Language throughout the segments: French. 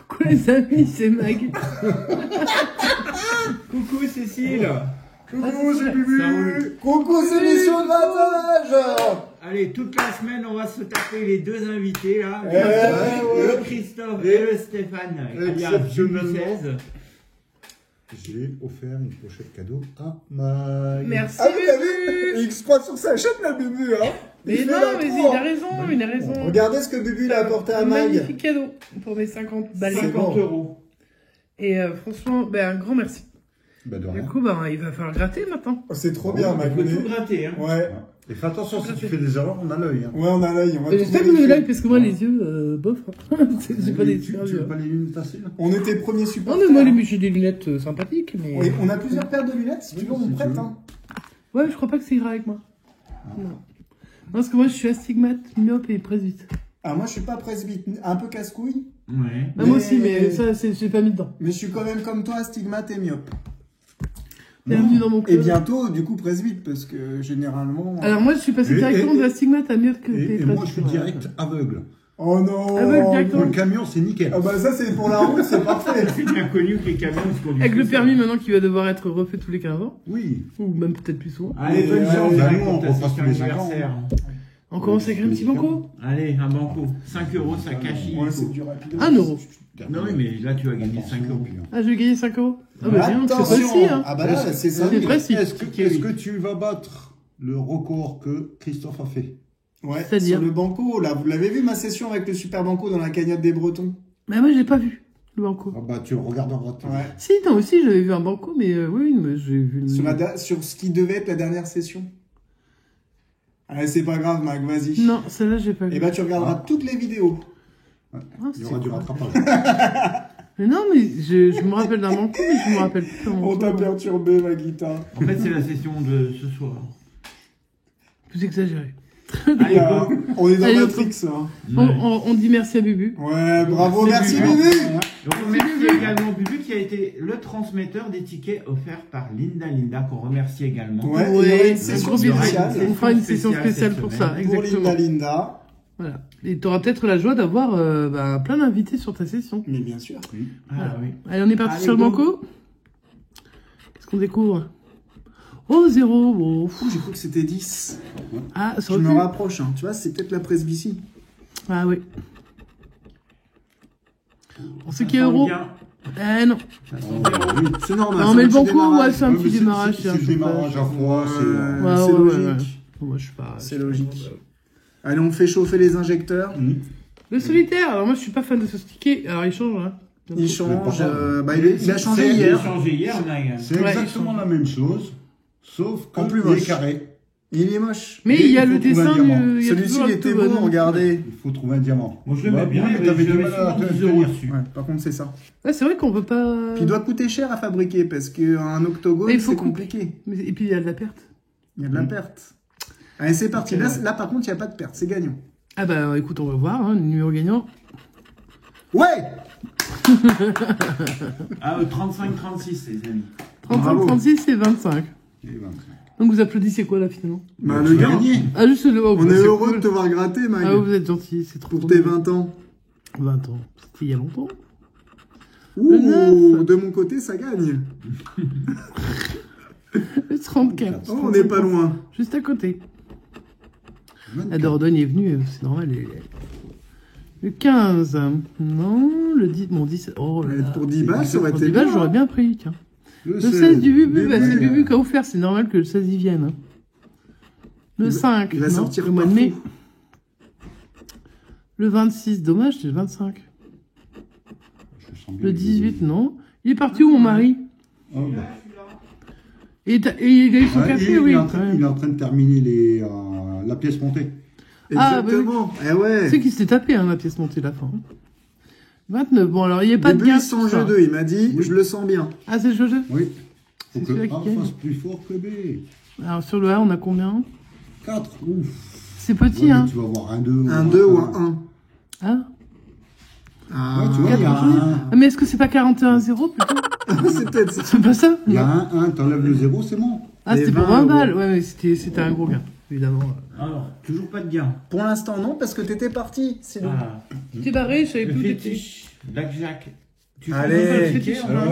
Coucou les amis, c'est Mag. Coucou Cécile. Coucou, c'est Ça Bubu. roule. Coucou, c'est l'émission de grattage. Allez, toute la semaine, on va se taper les deux invités là. ouais. Le Christophe et le Stéphane. alias Exceptionnellement. Bubu 16. J'ai offert une pochette cadeau à Mag. Merci Ah, t'as vu? Bubu. Il se croit sur sa chaîne, la Bubu, hein. Mais Il fait non, l'intro, mais hein. il a raison, il a raison. Regardez ce que Bubu il a apporté à Un Mag. magnifique cadeau pour mes 50 balais. C'est 50 bon. euros. Et franchement, ben, un grand merci. Bah, de Du rien. coup, ben, il va falloir gratter maintenant. Oh, c'est trop bien, Mag. On peut tout gratter. Hein. Ouais. Et fais attention, si tu fais des erreurs, on a l'œil. Hein. Ouais, on a l'œil. On va tout J'espère que vous avez vérifier. l'œil parce que moi, les yeux, bof. J'ai pas des tu super veux yeux. pas les lunettes assez là? On était premiers Non, supporters. mais moi, j'ai des lunettes sympathiques, mais. Oui, on a plusieurs paires de lunettes, si tu veux, Oui, on si prête, tu veux. hein. Ouais, je crois pas que ça ira avec moi. Non. Non, parce que moi, je suis astigmate, myope et presbyte. Ah, moi, je suis pas presbyte, un peu casse-couille, Ouais. Bah, moi aussi, mais ça, j'ai pas mis dedans. mais je suis quand même comme toi, astigmate et myope. Bienvenue dans mon Et club. bientôt, du coup, presbyte, parce que généralement... Alors, moi, je suis passé Et- directement et- de astigmate à myope que Et moi, je suis presbyte. direct aveugle. Oh non. Ah ouais, directement. Pour le camion, c'est nickel. Ah bah ça, c'est pour la route, c'est parfait. C'est bien connu que les camions se conduisent. Avec le tout permis seuls. maintenant qui va devoir être refait tous les 15 ans, Oui. ou même peut-être plus souvent. Allez, bonne Ouais, chance bah, avec nous, ton on repasse assistant tous les 5 ans. anniversaire. On commence avec un petit banco. Allez, un banco. 5 euros, ça cache. Ouais, c'est du rapide. 1 euro. Non, oui, mais là, tu vas gagner 5 euros. Ah, je vais gagner 5 euros. Ah, bah, bien, c'est Attention. précis, hein. Ah bah là, c'est ça. C'est précis. Est-ce que tu vas battre le record que Christophe a fait? Ouais, C'est-à-dire sur le banco, là, vous l'avez vu ma session avec le super banco dans la cagnotte des Bretons? Mais moi, je l'ai pas vu, le banco. Ah bah, tu regarderas. Ouais. Si, non, aussi, j'avais vu un banco, mais oui, mais j'ai vu le. Sur ce qui devait être la dernière session. Allez, c'est pas grave, Mag, vas-y. Non, celle-là, j'ai pas vu. Et bah, tu regarderas toutes les vidéos. Ah, Il y c'est aura du cool. rattrapage. Mais non, mais je me rappelle d'un banco, mais je me rappelle plus d'un banco. On t'a perturbé, ma guitare. En fait, c'est la session de ce soir. Vous exagérez. Allez, go. On est dans Allez, Matrix, hein. On dit merci à Bubu. Ouais, bravo, merci, Bubu. Bubu. On remercie également Bubu qui a été le transmetteur des tickets offerts par Linda qu'on remercie également. Ouais, il y aura une un session gros bisou. spéciale On fera une session spéciale spéciale cette pour semaine. ça, pour exactement. Linda. Voilà. Et tu auras peut-être la joie d'avoir plein d'invités sur ta session. Mais bien sûr. Ah oui. Allez, on est parti Allez, sur le go. banco. Qu'est-ce qu'on découvre? Oh, 0. Bon. Ouh, j'ai cru que c'était 10. Ah, ça Je aurait me pu. rapproche, hein. Tu vois, c'est peut-être la presbytie. Ah oui. On sait qu'il y a Ça euro. sent bien. Eh non. Ça sent bien. Oui, c'est normal. Non, c'est mais un le petit banco, ouais, démarrage. c'est un petit démarrage. C'est le démarrage à froid. Ouais, Ouais, c'est ouais, logique. ouais. Moi, je suis pas. C'est logique. Allez, on fait chauffer les injecteurs. Le solitaire. Alors, moi, je suis pas fan de ce sticker. Alors, il change, hein. Il change. pas- Bah, il a changé c'est- Il a hier. changé hier, Mag. C'est Ouais, exactement la même chose, sauf En plus qu'il est moche. carré. Il est moche. Mais Et il y a il le faut trouver un dessin diamant. du. il y a Celui-ci, toujours il un était octogone. bon, regardez. Il faut trouver un diamant. Moi, je le mets bien, mais mais t'avais je du mets mal à souvent te 10 euros tenir. dessus. Ouais, par contre, c'est ça. Ouais, c'est vrai qu'on peut pas. Puis il doit coûter cher à fabriquer parce qu'un Mais octogone, il faut c'est couper. compliqué. Mais- Et puis, il y a de la perte. Il y a de la perte. Allez, c'est parti. Là, par contre, il n'y a pas de perte. C'est gagnant. Ah, bah, écoute, on va voir, hein, le numéro gagnant. Ouais. Ah, 35-36, les amis. 35, Bravo. 36 et 25. Et 25. Donc, vous applaudissez quoi, là, finalement? Bah, Tu le vas gars. gagner. Ah, juste le. oh, On bah, est c'est heureux cool. de te voir gratter, Mag. Ah, vous êtes gentil, c'est trop Pour trop tes bien. 20 ans. 20 ans. C'était il y a longtemps. Ouh, neuf. de mon côté, ça gagne. Le 34. Oh, on n'est pas loin. Juste à côté. 24. La Dordogne est venue, c'est normal. Le 15. Non, le 10. Bon, 10. Oh là là. Pour 10 balles, ça aurait Pour été 10 balles, bien. j'aurais bien pris, tiens. Le Le 16 du Bubu, bah, c'est Bubu. Bubu qui a offert, c'est normal que le 16 y vienne. Hein. Le 5, il va non, sortir le mois de mai. partout. Le 26, dommage, c'est le 25. Je sens bien Le que- 18, non. Il est parti où, mon mari? Oh, bah. Et il a eu son Ouais, café, il oui. est en train- il est en train de terminer la pièce montée. Ah, bah oui. Exactement. Eh ouais. Tu sais qu'il s'était tapé, hein, la pièce montée, la fin. hein. 29, bon, alors il n'y a pas de Début, gain. il sent sur le ça. jeu 2. Il m'a dit, Oui. je le sens bien. Ah, c'est le jeu 2. Oui. C'est Faut que celui-là A qui gagne. fasse plus fort que B. Alors, sur le A, on a combien? 4. Ouf. C'est petit, Ouais, hein. mais tu vas avoir un 2. Un 2 ou un 1. Ah. Ah, Ouais, tu vois, il y a un. Ah, mais est-ce que c'est pas 41-0 plutôt? c'est peut-être ça. C'est pas ça? Il y a un 1, t'enlèves le 0, c'est bon. Ah, Les c'était pour 20 20 balles. euros. Ouais, mais c'était un gros gain, évidemment. Alors, toujours pas de gain. Pour l'instant, non, parce que t'étais parti. C'est long. Ah, T'es barré, je savais le plus où t'étais. fétiche. Blackjack. Tu Allez. fais même pas le ticket, Alors,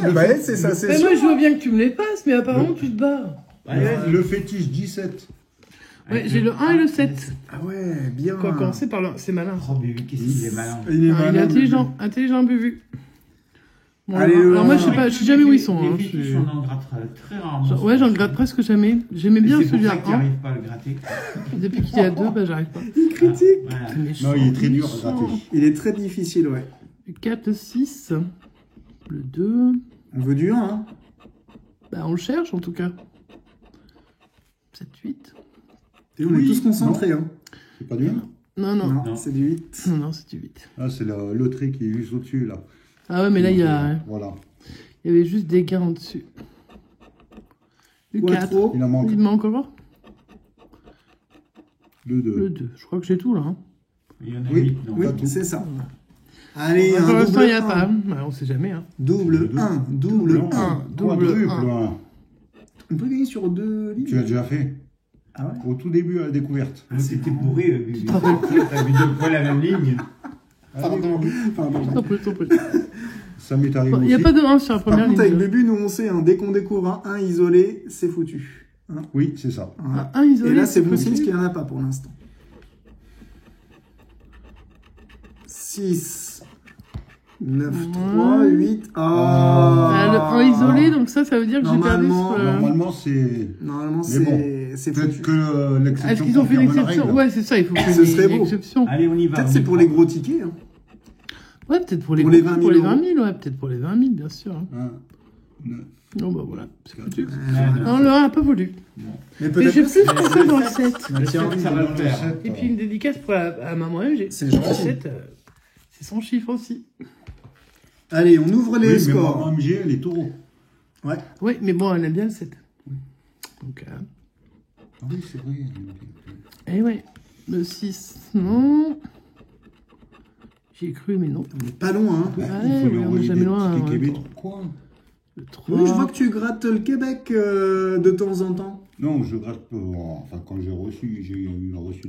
Ouais, bah, c'est ça, c'est Mais sûr. moi, je veux bien que tu me les passes, mais apparemment, tu te bats. Allez, vas-y. Le fétiche 17. Ouais, j'ai le 1 et le 7. Ah ouais, bien. On va commencer par le... C'est malin. Oh, Bubu, qu'est-ce qu'il est malin. Il est Ah, il est malin, intelligent. Intelligent, Bubu. Bon, Allez, alors moi, le je sais jamais où ils sont. Les Hein. fétiches, on en gratte très rarement. Ouais, j'en gratte presque jamais. J'aimais bien C'est pour celui-là. ça que tu n'arrives pas à le gratter. Depuis qu'il y a 2, bah j'arrive pas. Il critique. Voilà. C'est méchant, Non, il est très dur à méchant. gratter. Il est très difficile, ouais. Le 4, le 6, le 2. On veut du 1, hein. Bah, on le cherche en tout cas. 7, 8. Et on est tous concentrés, hein. C'est pas du 1? Non, non. Non, Non. c'est du 8. Non, non, c'est du 8. Ah, c'est la loterie qui est juste au-dessus, là. Ah ouais, mais là, il y a. Voilà. Il y avait juste des gains en dessus. Le 4. Quattro. Il en manque Il me manque encore le 2. le 2. Je crois que j'ai tout là. Hein. Il y en a Oui, 8, non. oui, Pas tout. c'est ça. Allez, Pour un l'instant, il n'y a double pas. 1. Bah, on sait jamais. Hein. Double 1, double 1. double Quadruple un. 1. On peut gagner sur 2 Tu l'as lignes. déjà fait Ah ouais. au tout début à la découverte. Ah, c'était bourré, Bubu. te rappelles T'as vu 2 fois la même ligne. Pardon. Pardon. T'en peux, t'en peux. Ça m'est arrivé Il aussi. n'y a pas de 1 sur la Par première contre, avec ligne. Bubu, nous on sait, hein, dès qu'on découvre un 1 isolé, c'est foutu. Hein, Oui, c'est ça. voilà. Un isolé. Et là, c'est bon foutu. signe qu'il n'y en a pas pour l'instant. 6, 9, 3, 8. Ah, le 1 isolé, donc ça veut dire que j'ai perdu Normalement, sur. Normalement, c'est. Normalement, Mais bon, c'est Peut-être foutu. que l'exception. Est-ce qu'ils ont fait une confirme la exception? règle. Ouais, c'est ça, il faut faire Ce serait une beau. exception. Allez, on y va. Peut-être on c'est y pour va. les gros tickets. Hein. Ouais, peut-être pour les, Pour les 20 000 pour les euros. 20 000, ouais, peut-être pour les 20 000, bien sûr. Hein. 1, 9, Non, bah voilà, c'est foutu. Ouais, Non, le 1 n'a pas voulu. Mais Mais peut-être j'ai que plus confiance dans le 7. Bah, Le tiens, 7, ça va le faire. Et puis une dédicace pour à maman, j'ai C'est le gentil. 7, c'est son chiffre aussi. Allez, on ouvre les Oui, mais scores. maman MG, elle est taureau. Ouais. Oui, mais bon, elle aime bien le 7. Donc, Ah oui, c'est vrai. eh ouais, le 6, non. J'y ai cru, mais non. On n'est pas loin. Hein. Bah, Ouais, il faut lui mais on est envoyer jamais des loin, petits hein, Québec. attends. Quoi Le 3. Oui, je vois que tu grattes le Québec de temps en temps. Non, je gratte. Enfin, quand j'ai reçu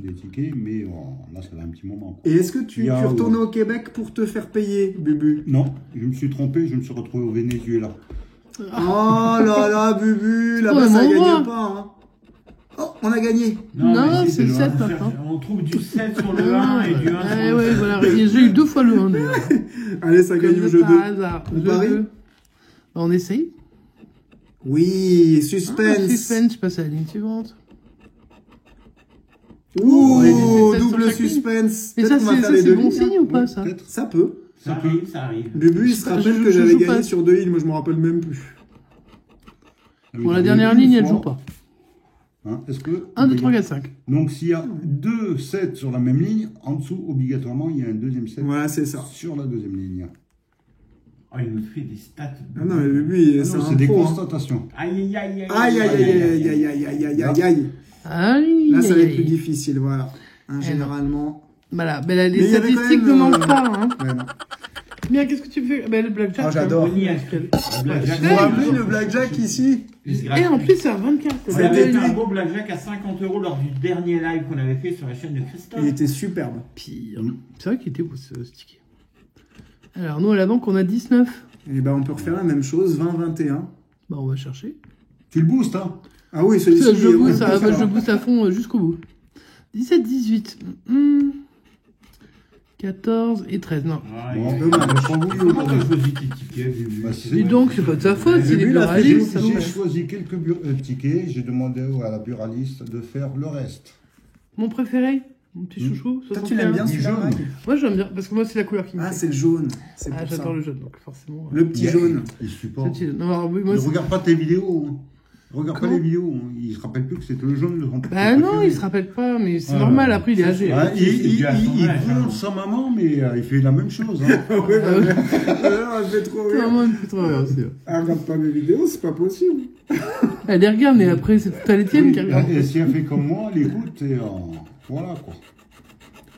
des tickets, mais là, ça fait un petit moment. Quoi. Et est-ce que tu Il y a, retournes au Québec pour te faire payer, Bubu? Non, je me suis trompé, je me suis retrouvé au Venezuela. Oh là là, Bubu, là-bas Ouais, ça mais on voit. gagne pas. Hein. Oh, on a gagné. Non, mais c'est le on 7 cherche- maintenant. On trouve du 7 sur le 1 et du 1 sur Ouais, le ouais, 7. voilà. J'ai eu 2 fois le 1 d'ailleurs. Allez, ça gagne Comme au de jeu par 2. hasard. On Jeu parie 2. Bah, on essaye. Oui, Ah, suspense. suspense, je passe à la ligne suivante. Ouh, Ouais, des tests double sur chaque ligne. suspense. Mais Peut-être ça, qu'on va faire les c'est deux bon lignes, signe hein. ou pas, ça? Peut-être. Ça peut. Ça arrive, ça arrive. Bubu, il se Je rappelle joue- que je j'avais joue gagné pas. sur 2 lignes, moi je me rappelle même plus. Bon, la dernière ligne, elle joue pas. Hein, est-ce que 1, 2, 3, 4, 5. Donc, s'il y a 2 7 sur la même ligne, en dessous, obligatoirement, il y a un deuxième 7 Voilà, c'est ça. sur la deuxième ligne. Oh, il nous fait des stats. Ah non, mais Bubu, Ah c'est non, un c'est des pro. Hein. constatations. Aïe, aïe, aïe, Aïe, aïe, aïe, aïe, aïe, aïe, aïe, aïe, aïe, aïe. Aïe, Là, ça va être aïe, plus aïe. difficile, voilà. Hein, non. généralement. Voilà, ben là, Mais les il y avait quand statistiques ne même, manquent pas. Hein. Ouais, non. Bien, qu'est-ce que tu fais? Ben, le blackjack. Ah, j'adore. On y est. Le blackjack. Vous vous rappelez le blackjack ici? Et en plus, c'est à 24. On C'était avait fait lui. un beau blackjack à 50 € lors du dernier live qu'on avait fait sur la chaîne de Christophe. Il était superbe. Pire. C'est vrai qu'il était beau ce ticket. Alors, nous, à la banque, on a 19. Et ben, on peut refaire la même chose, 20-21. Bah, on va chercher. Tu le boostes, hein? Ah oui, celui-ci. Je ouais, booste, on peut faire. je booste à fond jusqu'au bout. 17, 18. 14 et 13. Non. Ah, Bon, il- dommage. Comment t'as choisi tes tickets, Bubu? Bah, Dis donc, c'est pas de sa faute, s'il est Bubu, là, pluraliste. ça J'ai va. choisi quelques tickets, j'ai demandé à la buraliste de faire le reste. Mon préféré, mon petit chouchou. Toi, tu l'aimes bien 61. celui-là, jaune. Mac? Moi, j'aime bien, parce que moi, c'est la couleur qui me Ah, plaît. c'est le jaune. C'est Ah, pour ça. j'adore le jaune, donc forcément. Le petit jaune. Il C'est supporte. le petit jaune. Non, alors, oui, moi, Ne c'est- regarde pas tes vidéos. Hein. Regarde Comment pas les vidéos. Hein. Il se rappelle plus que c'était le jaune de son Bah non, il se rappelle pas, mais c'est Ouais, normal, ouais. après il est âgé. Ouais, C'est dû à son il âge, prend hein. sa maman, mais il fait la même chose. Hein. Ouais, bah, elle fait trop rire. Vraiment une putain, ouais, c'est vrai. Elle regarde pas mes vidéos, c'est pas possible. Elle les regarde, mais après, c'est toute les tiennes qui regardent. Et si elle fait comme moi, elle écoute et voilà quoi.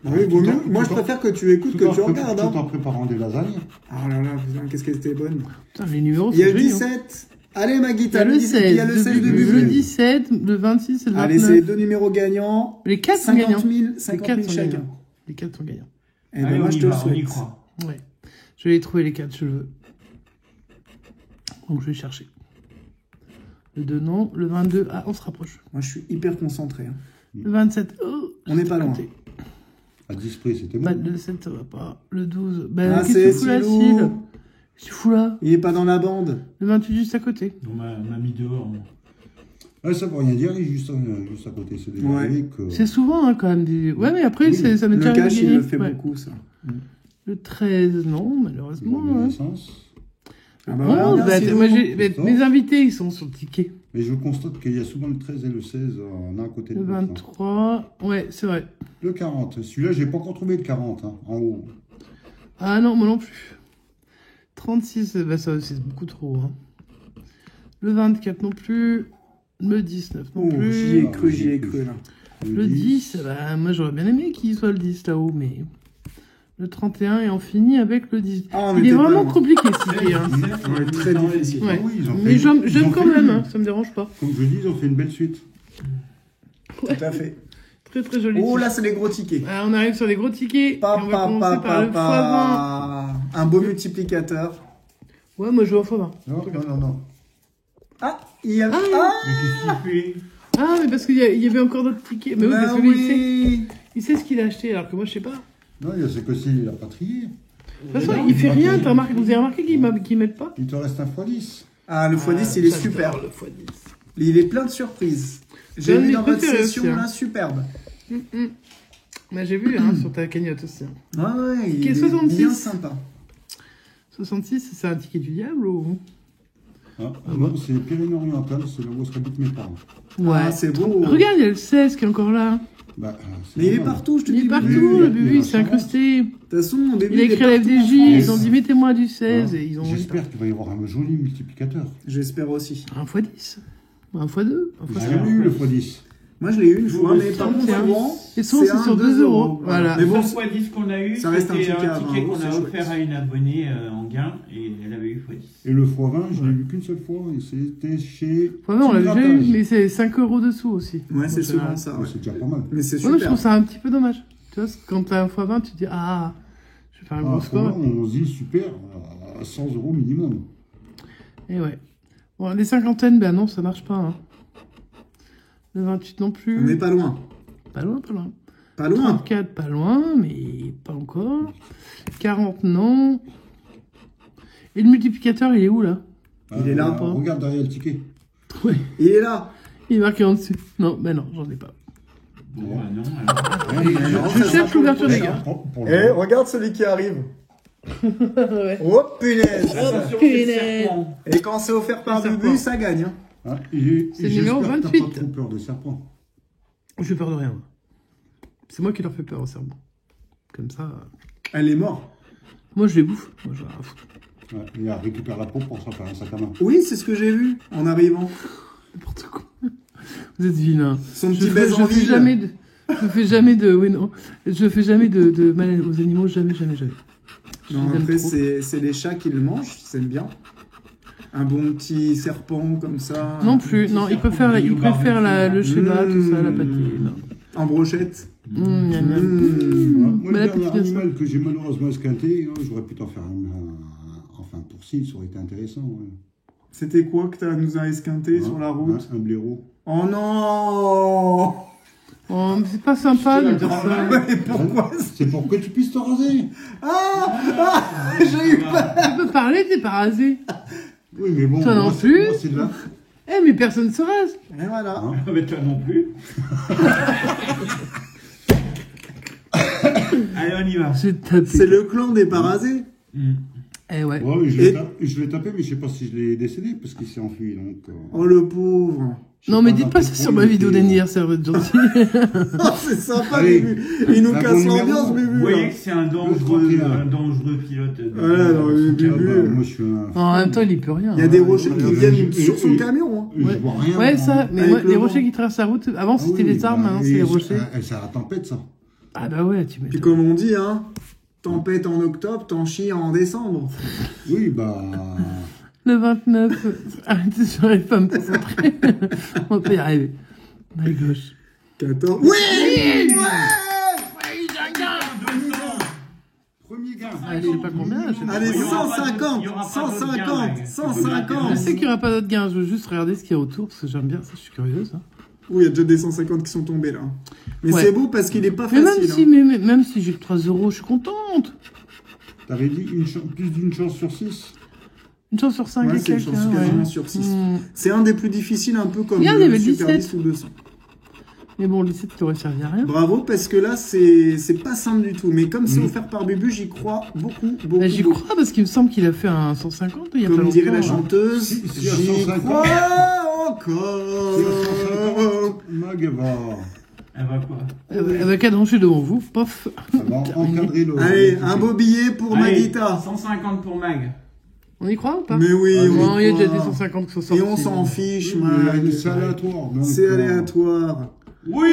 Ah oui, vaut Tout en- mieux. Moi, je tout en- préfère que tu écoutes que tu regardes. Tout Hein. en préparant des lasagnes. Ah là là, putain, qu'est-ce qu'elle était bonne. Putain, les numéros Il y sont a le géniaux. 17. Allez, Maggie, Il y t'as a le 17. Il y a 16, le 16 de le Bubu. 17, le 26 et le 29. Allez, c'est les deux numéros gagnants. Les 4 sont 50 gagnants. 000, Les 50 4 000 sont chacun. gagnants. Les 4 sont gagnants. Eh ben, Allez, moi, on je y te le va, on y souhaite. croit. Ouais. Je vais trouver les 4 cheveux. Donc je vais chercher. Le 2, non. Le 22, ah, on se rapproche. Moi, je suis hyper concentré. Hein. Le 27, oh, On n'est pas loin. À 10 prix, c'était Bah, bon. le 7, ça va pas. Le 12, bah, Ah, qu'est-ce que tu fous là, Silou. Sil? Qu'est-ce que tu fous là? Il est pas dans la bande. Le 28, juste à côté. On m'a mis dehors. Ouais, ça veut rien dire, il est juste à côté. C'est déjà Ouais. arrivé que... C'est souvent, hein, quand même. Ouais, mais après, Oui, ça m'est Le déjà cash, arrivé. il le fait Ouais. beaucoup, ça. Le 13, non, malheureusement. Jour de Hein. naissance. Ah bah, Oh, voilà, bah, merci, moi, Lou. mes invités, ils sont sur le ticket. Mais je constate qu'il y a souvent le 13 et le 16 en un à côté de Le l'autre. hein. 23, ouais, c'est vrai. Le 40. Celui-là, j'ai pas encore trouvé le 40, hein, en haut. Ah non, moi non plus. 36, bah, ça, c'est beaucoup trop. Hein. Le 24 non plus. Le 19 non Oh, plus. j'y ai cru, là. Le 10, bah, moi j'aurais bien aimé qu'il soit le 10 là-haut, mais. Le 31 et on finit avec le 10. Ah, on Il est était pas vraiment loin. compliqué ce ticket. Hein. Ouais, très difficile. Ouais. Ah oui, ils ont Mais fait- j'aime ils ont quand fait même, une- hein, ça me dérange pas. Comme je dis, ils ont fait une belle suite. Tout à fait. Très très joli. Oh, là, c'est les gros tickets. Ah, on arrive sur les gros tickets. Pa, et on va pa, commencer pa, par le pa, pa. Un beau multiplicateur. x20. Ouais, moi je joue au x20. Non. Ah, il y a... Ah, Ah, Mais qu'est-ce qu'il fait? Ah, mais parce qu'il y avait encore d'autres tickets. Mais oui, parce que lui, oui. il sait ce qu'il a acheté, alors que moi je sais pas. Non, c'est que s'il a pas trié. De toute façon, il fait rien, t'as remarqué, vous avez remarqué qu'il m'aide pas? Il te reste un x10. Ah, le x10, il est J'adore super. le x10. Il est plein de surprises. J'ai J'en vu ai dans votre préféré session, aussi, hein. là, superbe. Bah, j'ai vu hein, sur ta cagnotte aussi. Hein. Ouais, il Qui est est 66. bien sympa. 66, c'est un ticket du diable ou? Ah, non, c'est Pyrénées-Orientales, c'est là où habitent mes parents. Ah, c'est beau. Regarde, il y a le 16 qui est encore là. Bah, Mais il est normal. partout, je te Il dis. est partout, Bubu. le il bébé, est il s'est dans incrusté. De toute façon, mon bébé. Il a il est écrit à la partout en FDJ, France. ils ont dit mettez-moi du 16 Hein, et ils ont. J'espère qu'il va y avoir un joli multiplicateur. J'espère aussi. Un x10. Un x2. Un J'ai x5. jamais eu le x10. Moi, je l'ai eu une fois, mais par contre, c'est un- souvent. Et souvent, c'est sur 2 euros. Voilà. Mais Le bon, seul x10 qu'on a eu, ça reste un c'était ticket à un 20 ticket euros, qu'on c'est a chouette. offert à une abonnée en gain et elle avait eu x10. Et le x20, je l'ai vu qu'une seule fois, et c'était chez... Ouais, on l'a déjà eu, Piratage. mais c'est 5 euros dessous aussi. ouais, c'est En souvent général. ça. Ouais, Ouais. c'est déjà pas mal. Mais c'est Ouais, mais je super. trouve ça un petit peu dommage. Tu vois, quand t'as un x20, tu te dis ah, je vais faire un gros Ah, score. on se dit super, à 100 euros minimum. Et ouais. Bon, les cinquantaines, ben non, ça marche pas. Hein. Le 28 non plus. On n'est pas loin. Pas loin, pas loin. Pas loin. 34, pas loin, mais pas encore. 40, non. Et le multiplicateur, il est où là? Il est là, pas. Regarde derrière le ticket. Ouais, Il est là. il est marqué en dessus. Non, ben non, j'en ai pas. Bon, bah non, alors. Je cherche l'ouverture des gars. Pour Eh, regarde celui qui arrive. Ouais. Oh, punaise. Attention, punaise. c'est le serpent. Et quand c'est offert par C'est Bubu, serpent. ça gagne. Hein. Hein, C'est le numéro j'espère que t'as 28. pas trop peur de serpent. J'ai peur de rien. Moi. C'est moi qui leur fais peur au cerveau. Comme ça. Elle est morte. Moi, je les bouffe. Moi, j'en ai rien à foutre. Ouais, et elle récupère la peau pour s'en faire un sac à main. Oui, c'est ce que j'ai vu en arrivant. N'importe quoi. Vous êtes vilain. Son petit baise en je fais ville. jamais de. Je fais jamais de. Oui, non. Je fais jamais de mal aux animaux. Jamais, jamais, jamais. Je Non, les aime après, trop. c'est les chats qui le mangent, c'est bien. Un bon petit serpent comme ça. Non plus. Non, il préfère, le schéma, tout ça, la patine. En brochette. Miam, miam. Moi, Mais la le dernier petite pièce. animal que j'ai malheureusement esquinté, j'aurais pu t'en faire enfin pour si, ça aurait été intéressant. Ouais. C'était quoi que tu nous as esquinté sur la route? Un blaireau. Oh non. Oh, mais c'est pas sympa de dire ça. Mais pourquoi? C'est pour que tu puisses te raser. J'ai eu peur. Tu peux parler, t'es pas rasé. Oui, mais bon, Toi non moi, plus. moi, c'est de là. Eh, mais personne se rase. Et voilà. Hein Mais toi non plus. Allez, on y va. J'ai tapé. C'est le clan des parasés. Eh ouais. Ouais, Et- je l'ai tapé, mais je sais pas si je l'ai décédé parce qu'il s'est enfui. Donc, Oh le pauvre. je Non, sais mais dans dites pas quel ça coin sur il ma vidéo était. d'anniversaire, vous êtes gentil. Oh, c'est sympa, Allez. Bubu. Il nous Un casse bon l'ambiance, numéro. Bubu. Vous voyez là. que c'est un Le dangereux 31. Pilote. Ouais, non, mais Ah Bubu. bah, moi, je suis un. En même temps, il y peut rien. Il y a des hein. rochers qui viennent sur son camion. Hein. Je vois rien. Ouais, moi. ça, mais Avec moi, le les vent. rochers qui traversent la route, avant Ah c'était oui, les arbres, bah, maintenant c'est et les rochers. C'est à la tempête, ça. Ah bah ouais, tu Puis m'étonnes. comme on dit, hein, tempête en octobre, t'en chies en décembre. Oui, bah. Le 29, arrêtez sur les femmes concentrées. On peut y arriver. My gosh. 14. Oui. Ouais. Premier gain. Ah, je sais pas combien. Je sais pas. Allez, Il y aura pas 150, de- il y aura pas 150, d'autres gains, mec. 150. Je sais qu'il n'y aura pas d'autres gains. Je veux juste regarder ce qu'il y a autour parce que j'aime bien ça. Je suis curieuse. Hein. Oui, il y a déjà des 150 qui sont tombés là. Mais Ouais. c'est beau parce qu'il est pas Mais facile. même si, même si j'ai que 3 euros, je suis contente. T'avais dit plus d'une chance sur 6. Une chance sur 5 Ouais, et c'est une quelques. chance hein, quasiment ouais. sur 6. Hmm. C'est un des plus difficiles, un peu comme Regarde, il y le avait Super 17. 10 ou 200. Mais bon, le 17 qui aurait servi à rien. Bravo, parce que là, c'est pas simple du tout. Mais comme c'est Mhm. offert par Bubu, j'y crois beaucoup. Bah, j'y crois parce qu'il me semble qu'il a fait un 150 il y a pas Comme longtemps. dirait la hein. chanteuse, Si à j'y 150. crois Si à encore. 150, Mag Elle va quoi? Elle va cadrancher devant vous, pof. va encadrer le. Allez, le un ticket. beau billet pour Allez, Maguita. 150 pour Mag. On y croit ou pas? Mais oui, Non, on il y a y déjà croit. des 150 qui sont sortis. Et on s'en fiche, Oui, Mag. c'est aléatoire. donc, C'est aléatoire. Oui!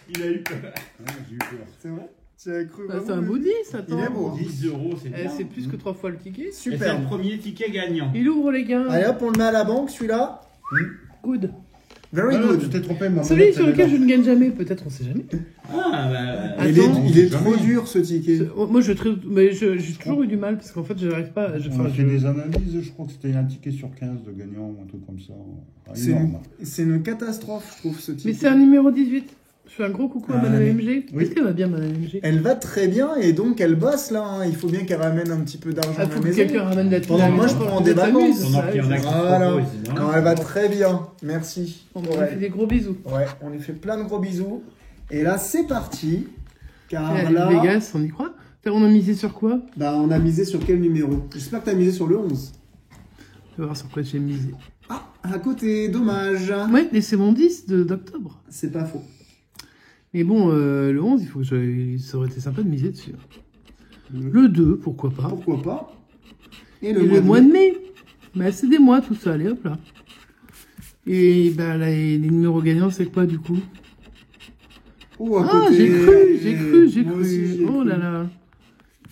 Il a eu peur. Ouais, j'ai eu peur. C'est vrai? Tu as cru Bah, vraiment, c'est un beau Bubu? 10, attends. Il est beau, hein. 10 euros, c'est Eh, bien. c'est plus que 3 fois le ticket. Et c'est Super. le premier ticket gagnant. Il ouvre les gains. Allez hop, on le met à la banque, celui-là. Good. Very Ah, good. tu t'es trompé, ma Celui molette, sur elle est lequel là. je ne gagne jamais, peut-être, on sait jamais. Ah, bah. Attends. Il est Jamais. trop dur, ce ticket. Moi, mais j'ai toujours eu du mal parce qu'en fait, je n'arrive pas. On a fait des analyses, je crois que c'était un ticket sur 15 de gagnant ou un truc comme ça. Ah, C'est énorme. c'est une catastrophe, je trouve, ce ticket. Mais c'est un numéro 18. Je fais un gros coucou à Ah, Madame mais- MG. oui. Est-ce qu'elle va bien, Madame MG? Elle va très bien et donc elle bosse là. Hein. Il faut bien qu'elle ramène un petit peu d'argent Ah, à faut la que maison. quelqu'un ramène la Pendant que moi, je prends des vacances. Pendant qu'il y en a qui se Voilà. proposent, c'est Non, dingue. elle va très bien. Merci. On pour lui fait elle. des gros bisous. Ouais, on lui fait plein de gros bisous. Et là, c'est parti. Car Eh, là, Vegas, on y croit? On a misé sur quoi? bah, on a misé sur quel numéro? J'espère que tu as misé sur le 11. Je vais voir sur quoi j'ai misé. Ah, à côté, dommage. Ouais, mais c'est mon 10 d'octobre. C'est pas faux. Mais bon, le 11, il faut que ça aurait été sympa de miser dessus. Le 2, pourquoi pas. Pourquoi pas? Et Et le mois de mai. Bah, c'est des mois tout ça, allez hop là. Et bah, là, les numéros gagnants, c'est quoi du coup? Oh, à Ah, côté. j'ai Moi cru. aussi, j'ai Oh cru. là là.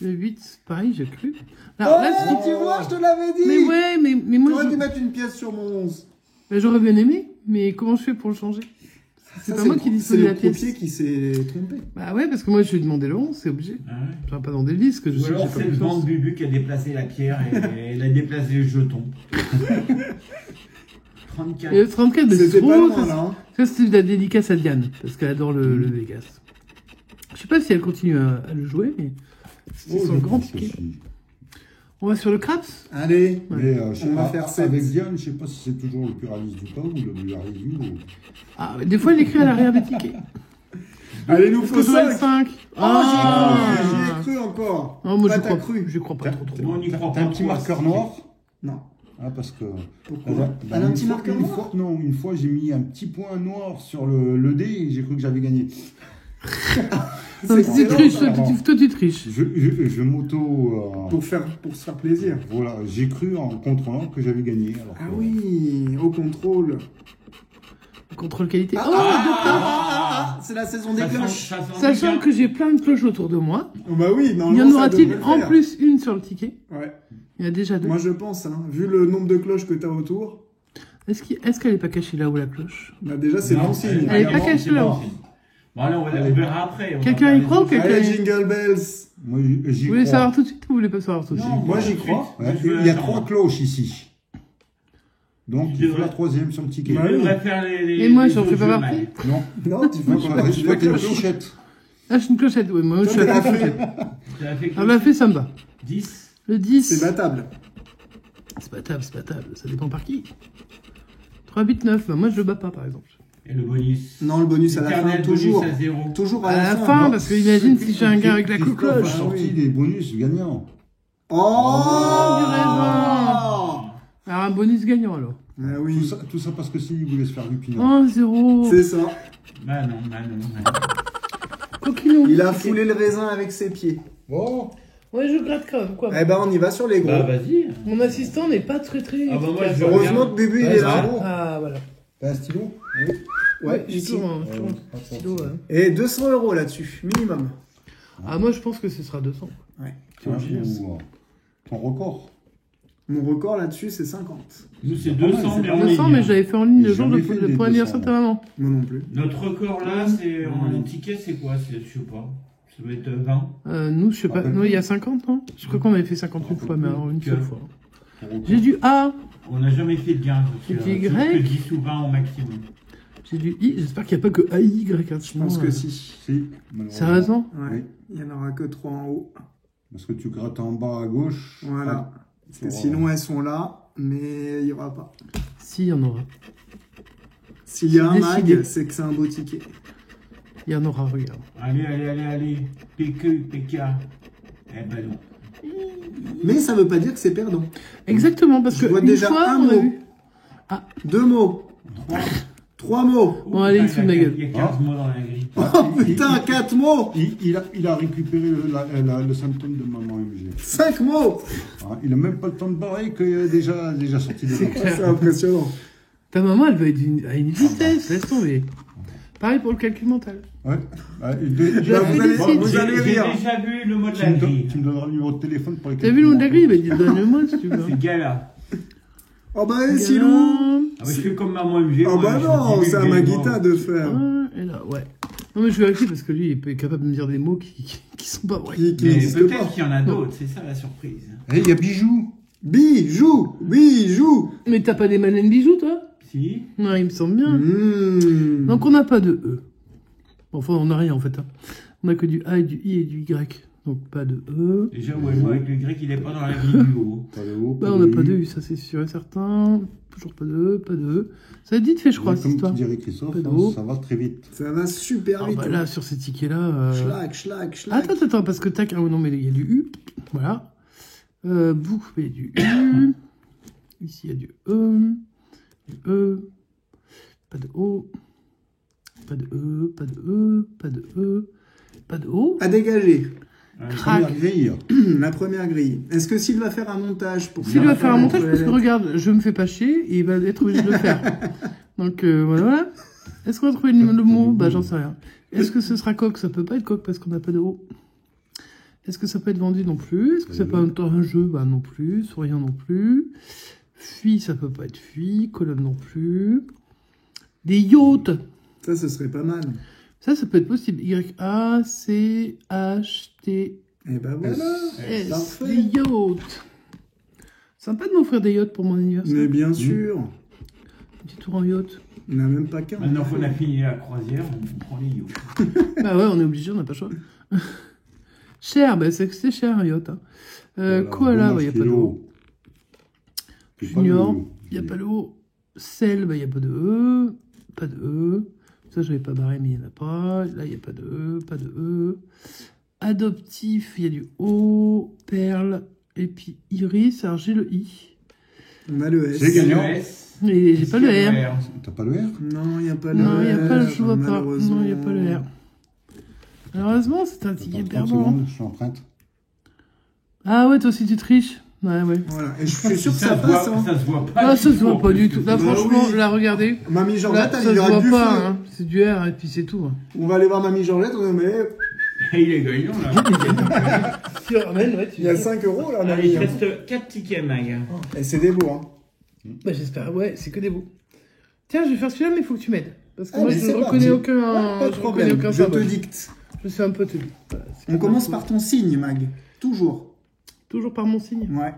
Le 8, pareil, j'ai cru. Oh, Alors, là, ce qui- tu vois, je te l'avais dit. Mais ouais, mais moi, T'aurais dû mettre une pièce sur mon 11. bah, j'aurais bien aimé, mais comment je fais pour le changer? C'est Ça, pas moi le- qui C'est dispose de le la pièce. croupier qui s'est trompé. Bah ouais, parce que moi, je lui ai demandé le 11, c'est obligé. Ah ouais. Je vais pas demander le 10, que je Ou sais que alors j'ai pas c'est le plus de banc chance. de Bubu qui a déplacé la pierre et elle a déplacé le jeton. 34. Et le 34, bah, c'est C'était trop. pas loin, Ça, là. Hein. ça, c'était de la dédicace à Diane, parce qu'elle adore le Vegas. Je sais pas si elle continue à le jouer, mais c'est Oh, son je grand pense que ticket. si. On va sur le craps. Allez. Mais je sais On va pas, faire sept. avec Diane, je sais pas si c'est toujours le pluraliste du pain ou le pluraliste du mot. Ah, des fois, il écrit à l'arrière des tickets. Allez, nous Parce faut que j'aurais le 5. 5. Oh, j'y ai cru encore. Non, moi, Pas je t'as crois, cru. je crois pas trop. Nous, on y croit T'as un pas petit trop à marqueur ce noir? Non. Ah, parce que. Pourquoi Elle a un petit marqueur une noir fois, non, une fois j'ai mis un petit point noir sur le dé et j'ai cru que j'avais gagné. Non, mais tu excellent, triches, ça. toi, tu triches. Je m'auto. Pour se faire plaisir. Voilà, j'ai cru en contrôlant que j'avais gagné. Alors Ah que- oui, au contrôle. Contrôle qualité. Ah, Oh, c'est la saison des Ça sent- cloches. ça sent sachant bien. que j'ai plein de cloches autour de moi. Oh, bah oui, Il y normalement, en ça aura-t-il devrait le en faire. plus une sur le ticket? Ouais. Il y a déjà deux. Moi, je pense, hein, vu le nombre de cloches que t'as autour, Est-ce qu'elle est pas cachée là où la cloche? bah déjà, c'est Non, bon signe. Elle est pas vraiment, cachée c'est là. bon signe. Bon, allez, on verra après. On Quelqu'un va y faire croit les ou quelqu'un- Allez, Jingle Bells. Moi, j'y Vous voulez crois. savoir tout de suite ou vous voulez pas savoir tout de Non. suite? Moi, j'y tout de crois. suite. Ouais, Je veux il y a attendre. 3 cloches ici. Donc, Tu il faut devrais- la troisième sur le ticket. Ouais. On devrait faire les. Et moi, les j'en autres fais pas jeux, partie. Mag. Non, Non, tu veux voilà, je vois une clochette. Ah, je suis une clochette, oui, moi je suis Toi, à la t'as fait. clochette. Tu as fait Ah bah fait, ça me va. 10. Le 10. C'est battable. C'est pas table, ça dépend par qui. 3, 8, 9, bah moi je le bats pas par exemple. Et le bonus. Non, le bonus à la fin, Éternel toujours. bonus à 0. Toujours À la fin, parce que imagine si j'ai un gars avec la Christophe a cloche. sorti des bonus gagnants. Oh, du raisin. Alors un bonus gagnant alors. Ah oui, Tout ça parce que s'il voulait se faire du pinot. Oh, 0. c'est ça. Bah non, bah non. bah non. Coquinou. Il a foulé le raisin avec ses pieds. Bon, Ouais, je gratte quand même, quoi. Eh ben, on y va sur les gros. Bah vas-y. Mon assistant n'est pas très Ah bah moi, efficace. je- Heureusement que Bubu, il est là. Ah, voilà. t'as un stylo? Ouais, J'ai ici. toujours un stylo, ouais. Et 200 € là-dessus, minimum. Ah, moi je pense que ce sera 200. Ouais. Ton record. Mon record là-dessus, c'est 50. Nous, c'est C'est pas mal, 200, c'est mais pas en mal. 200, ligne. mais je l'avais fait en ligne le J'ai jour jamais fait des pour l'anniversaire de ta maman. Moi non plus. Notre record là, c'est en ticket, c'est quoi? Je sais pas. Ça doit être 20. Nous, je sais pas. Non, il y a 50, non? Je crois qu'on avait fait 51 fois, mais alors une seule fois. J'ai du A. On n'a jamais fait de gain. Et puis C'est Y. que 10 ou 20 au maximum. J'ai du I. J'espère qu'il n'y a pas que A, Y. Hein, Je pense que si. Si, malheureusement. Sérieusement? Ouais. Il n'y en aura que 3 en haut. Parce que tu grattes en bas à gauche. Voilà. Parce que Ouais. sinon, elles sont là, mais il n'y aura pas. Si, il y en aura. S'il y a un Décidé. mag, c'est que c'est un beau ticket. Il y en aura, regarde. Allez. PK. Eh ben non. Mais ça veut pas dire que c'est perdant. Exactement, parce Je que vois une déjà fois, un on a mot. vu. 2 mots. 3 mots. Bon, allez, il se fout de ma gueule. Il y a 15 mots dans la grille. Oh putain, 4 mots. Il a récupéré le symptôme de maman MG. 5 mots. Ah, il a même pas le temps de barrer qu'il est déjà sorti des C'est clair. C'est impressionnant. Ta maman, elle va être à une vitesse, laisse tomber. Pareil pour le calcul mental. Ouais. Ah, Bah, vous allez- vous allez J'ai rire. déjà vu le mot de tu, la me grille. tu me donneras le numéro de téléphone pour les T'as vu le nom de la grille? Bah, dis, donne-le-moi si tu veux. C'est Gala. Oh bah, Silou. Ah, mais je fais comme maman MG. Oh bah non, c'est à Maguita de faire. Et là, ouais. Non, mais je vérifie parce que lui, il est capable de me dire des mots qui sont pas vrais. Qui Mais n'existe peut-être pas. qu'il y en a d'autres, c'est ça la surprise. Eh, il y a Bijou. Bijou. Mais t'as pas des malines bijoux, toi? Si. Non, il me semble bien. Mmh. Donc, on n'a pas de E. Enfin, on n'a rien, en fait. Hein. On a que du A et du I et du Y. Donc, pas de E. Déjà, ouais, moi, avec le grec, il est pas dans la grille du haut. Pas de haut, Bah, on n'a pas de U, ça c'est sûr et certain. Toujours pas de E, pas de E. Ça a dit de fait, je crois, cette Comme tu histoire. dirais Christophe, Pas de haut. ça va très vite. Ça va super Ah, vite. bah là, sur ces tickets-là. Schlack. Attends, parce que tac. Ah, oui, non, mais il y a du U. Voilà. Bouc, il y a du U. Ici, il y a du E. Du E. Pas de O. Pas de E. Pas de E. Pas de E. Pas de O. À dégager. Crac. Première grille. La première grille. Est-ce que s'il va faire un montage pour S'il va faire un montage, entre parce les que lettres regarde, je me fais pas chier et il va être obligé de le faire. Donc voilà. Est-ce qu'on va trouver le mot? Bah j'en sais rien. Est-ce que ce sera coq? Ça peut pas être coq parce qu'on n'a pas de O. Est-ce que ça peut être vendu? Non plus. Est-ce que ça peut être un jeu? Bah non plus. Souriant non plus. Fuit, ça peut pas être fuit. Colonne non plus. Des yachts. Ça, ce serait pas mal. Ça peut être possible. Y-A-C-H-T. Et ben voilà. S. Parfait. Des yachts. Sympa de m'offrir des yachts pour mon anniversaire. Mais bien sûr. Un petit tour en yacht. Il n'y en a même pas qu'un. Maintenant qu'on a fini la croisière, on prend les yachts. Bah ouais, on est obligé, on n'a pas le choix. Cher, bah c'est que c'est cher un yacht. Hein. Koala, bah il n'y a pas de O. Junior, il n'y a pas de O. Sel, bah il n'y a pas de E. Pas de E. Ça, je n'avais pas barré, mais il n'y en a pas. Là, il n'y a pas de E. Pas de E. Adoptif, il y a du O. Perle. Et puis Iris, alors j'ai le I. On a le S. C'est gagnant. Mais j'ai pas le R. T'as pas le R? Non, il n'y a pas le Non, il n'y a pas le R, je vois pas. malheureusement. Non, il n'y a pas le R. Malheureusement, c'est un ticket Attends 30 perdant. secondes, je t'emprunte. Ah ouais, toi aussi tu triches. Ouais. Voilà. Et je suis sûr que ça se passe. voit, Hein. ça se voit pas. Ah, ça se voit pas du tout. Là, Bah franchement, oui. là, regardez. Mamie Là, Georgette, ça elle se verra voit du pas, feu. hein. C'est du R et puis c'est tout. Hein. On va aller voir Mamie Georgette, on met... Il est gagnant là. Il y a 5 euros là, Allez, Mamie. il reste 4 tickets, Mag. Et c'est des beaux, hein. Bah, j'espère. Ouais, c'est que des beaux. Tiens, je vais faire celui-là, mais il faut que tu m'aides. Parce que Ah, moi, mais je c'est ne reconnais parti. aucun. Pas de je problème, reconnais aucun je te symbole. dicte. Je suis un peu tenu. Voilà, c'est On comme commence ça. par ton signe, Mag. Toujours. Toujours par mon signe. Ouais.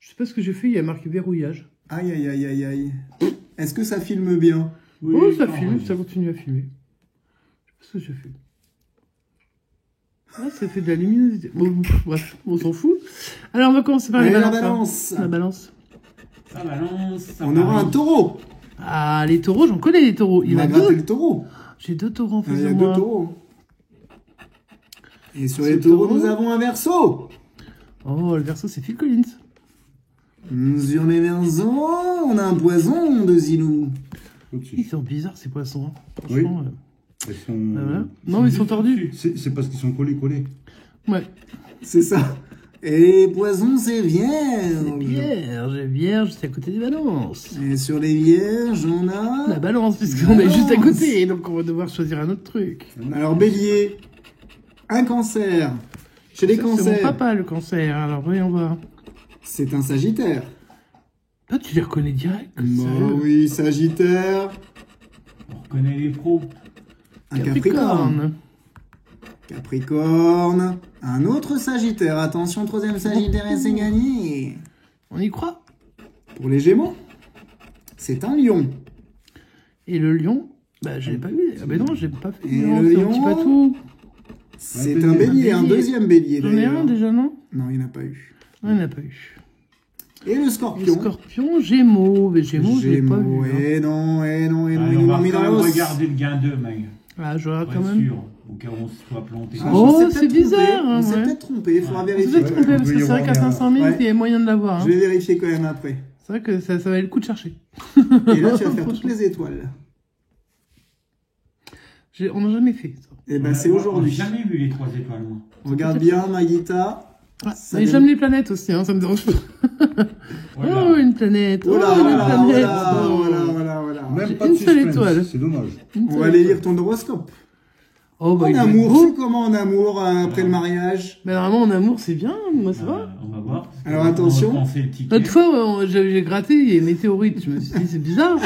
Je sais pas ce que j'ai fait, il y a marqué verrouillage. Aïe, aïe, aïe, aïe, aïe. Est-ce que ça filme bien? Oh, ça non, filme, oui. ça continue à filmer. Je sais pas ce que j'ai fait. Ah, ça fait de la luminosité. Bon, bref, on s'en fout. Alors, on va commencer par Allez, les la balances. balance. Hein. La balance. Ça balance. Ça On aura un balance. taureau. Ah, les taureaux, j'en connais les taureaux. Il y On en a a gratté deux. le taureau. J'ai 2 taureaux en face Il y de a 2 moi. taureaux. Et sur C'est les le taureaux, taureau. nous avons un verso. Oh, le verso, c'est Phil Collins. Sur les versos, on a un poison de Zilou. Ils sont bizarres, ces poissons. Hein. Oui. Franchement. Ils sont... Voilà. Non, ils sont tordus. C'est parce qu'ils sont collés. Ouais. C'est ça. Et poison, c'est vierge. Vierge, c'est à côté des balances. Et sur les vierges, on a... La balance, puisqu'on est juste à côté, donc on va devoir choisir un autre truc. Alors, bélier, un cancer. Chez les C'est mon cancers, papa, le cancer. Alors, voyons voir. c'est un sagittaire. Toi, tu les reconnais direct. Oh oui, sagittaire. On reconnaît les pros. Un capricorne. Capricorne. Un autre Sagittaire. Attention, troisième Sagittaire et c'est gagné. On y croit. Pour les Gémeaux, c'est un lion. Et le lion, bah je l'ai pas vu. Ah ben non, j'ai pas fait. Et Non, le c'est un lion petit patou. C'est un bélier, un deuxième bélier J'en ai d'ailleurs. un déjà, non? Non, il n'y en a pas eu. Non, il n'y en a pas eu. Et le Le scorpion. scorpion, Gémeaux. Mais Gémeaux, je l'ai pas vu. hein. Eh non, eh non, eh non, Allez, ils on l'ont va mis dans quand la même hausse. regarder le gain 2, Mag. Ah, je regarde Pour quand être même. sûr, au cas où on se soit planté. Ah, Oh, on s'est c'est peut-être bizarre, trompé. hein, On s'est ouais. peut-être trompé, il faudra Vous vérifier. êtes trompé parce que c'est vrai qu'à 500 000, Ouais. il y a moyen de l'avoir. Je Hein. vais vérifier quand même après. C'est vrai que ça valait le coup de chercher. Et là, tu vas faire toutes les étoiles. On n'a jamais fait ça. Et ben, c'est aujourd'hui. J'ai jamais vu les 3 étoiles, moi. Regarde bien, Maguita. Ah, Ça mais donne- j'aime les planètes aussi, hein, ça me dérange pas. Voilà. Oh, une planète. Oh là, une voilà, planète. voilà, Oh. voilà, voilà, voilà. Même J'ai pas de une seule suspense, étoile. c'est dommage. Une On seule va aller étoile. lire ton horoscope. Oh, bah, En il est amour, beau. c'est comment en amour après le mariage? Mais normalement, en amour, c'est bien. Moi, ça va. On va voir. Alors, attention. On va penser le ticket. L'autre fois, j'ai gratté, il y a une météorite. Je me suis dit, c'est bizarre.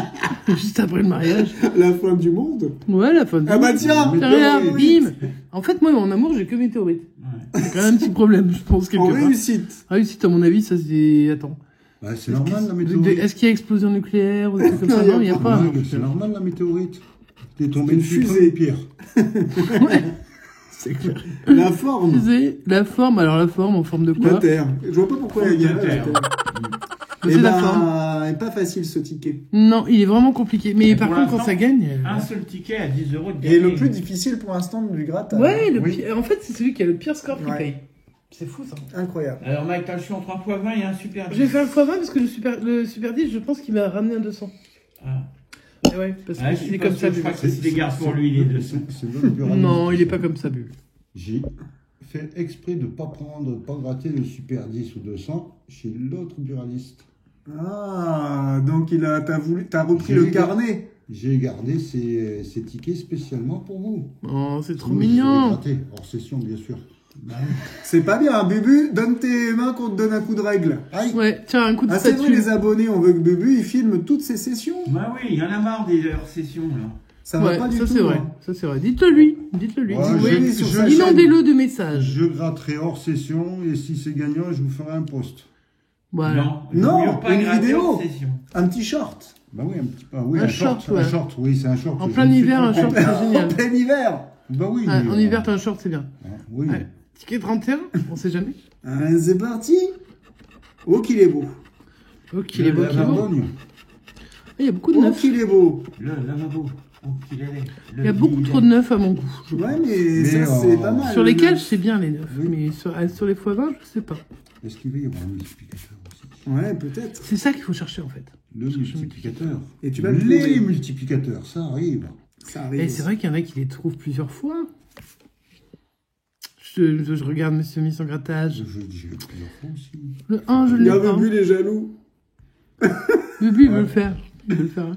Juste après le mariage. La fin du monde. Ouais, la fin de Ah bah tiens, C'est rien, météorite. bim. En fait, moi, en amour, j'ai que météorite. Ouais. C'est quand même un petit problème, je pense, quelque En part. réussite. Réussite, à mon avis, ça c'est... Attends. Bah, c'est normal la météorite. Est-ce qu'il y a explosion nucléaire ou des trucs comme ça? Non, il n'y a pas. Ouais, c'est normal la météorite. T'es tombé Une dessus fusée. comme une pierre. Ouais, c'est clair. La forme. Fusée, la forme, alors la forme en forme de La quoi? Terre. Je vois pas pourquoi il y a La Terre. C'est Et la forme. ben, pas facile ce ticket. Non, il est vraiment compliqué. Mais Et par pour contre, quand l'instant, ça gagne... Un seul ticket à 10 euros de Et gagner. le plus difficile pour l'instant du grattage. Ouais, Oui. en fait, c'est celui qui a le pire score qui Ouais. paye. C'est fou, ça. Incroyable. Alors, Mike, t'as le choix entre un x 20 et un super 10. J'ai fait un x20 parce que le super 10, je pense qu'il m'a ramené un 200. Ah. Et ouais, parce Ah, que je il suis est pas comme sûr, ça. je lui. crois que c'est des gardes pour lui, les 200. C'est le bureau. Non, il est pas comme ça, Bubu. J'ai fait exprès de pas gratter le super 10 ou 200 chez l'autre buraliste. Ah, donc t'as repris J'ai le vu carnet. J'ai gardé ces tickets spécialement pour vous. Oh, c'est trop Oui, mignon. je vais gratter, hors session bien sûr. C'est pas bien, hein, Bubu. Donne tes mains qu'on te donne un coup de règle. Aïe. Ouais, tiens, un coup de Ah, c'est vrai, statue. les abonnés, on veut que Bubu il filme toutes ses sessions. Bah oui, il y en a marre des heures sessions, là. Ça va Ouais, pas du ça tout. c'est vrai. hein. Ça c'est vrai. Dites-le lui. Dites-le lui. Ouais, Oui. sur sa Inondez-le de messages. Je gratterai hors session et si c'est gagnant, je vous ferai un post. Voilà. Non, il vaut mieux pas une gratter vidéo. hors session. Un petit short. Bah oui, un petit peu. Oui, Un un short. short, ouais. Un short, oui, c'est un short. En Je plein ne sais hiver, pas un short, pourquoi. c'est génial. En plein hiver. Bah oui. Ouais, en hiver, t'as un short, c'est bien. Oui. Ouais. Ticket 31, on sait jamais. Allez, c'est parti. Oh, qu'il est beau. Oh, qu'il est beau, La qu'il est beau. Dordogne. Il y a beaucoup de Oh, neufs. qu'il est beau. Le lavabo. Oh, qu'il est laid. Il y a beaucoup trop de neufs à mon goût. je Ouais, trouve. mais ça, c'est pas mal. Sur lesquels, c'est bien les neufs. Oui. Mais sur les x20, je sais pas. Est-ce qu'il va y avoir un multiplicateur aussi? Ouais, peut-être. C'est ça qu'il faut chercher en fait. Le multiplicateur. Et tu vas le Les trouver. multiplicateurs, ça arrive. Ça arrive. Et c'est vrai qu'il y en a qui les trouvent plusieurs fois. Je regarde Monsieur Miss en grattage. J'ai eu plusieurs fois aussi. Le 1, je Il l'ai a pas. Bubu les jaloux. Bubu, il veut le faire. Il veut le faire. Hein.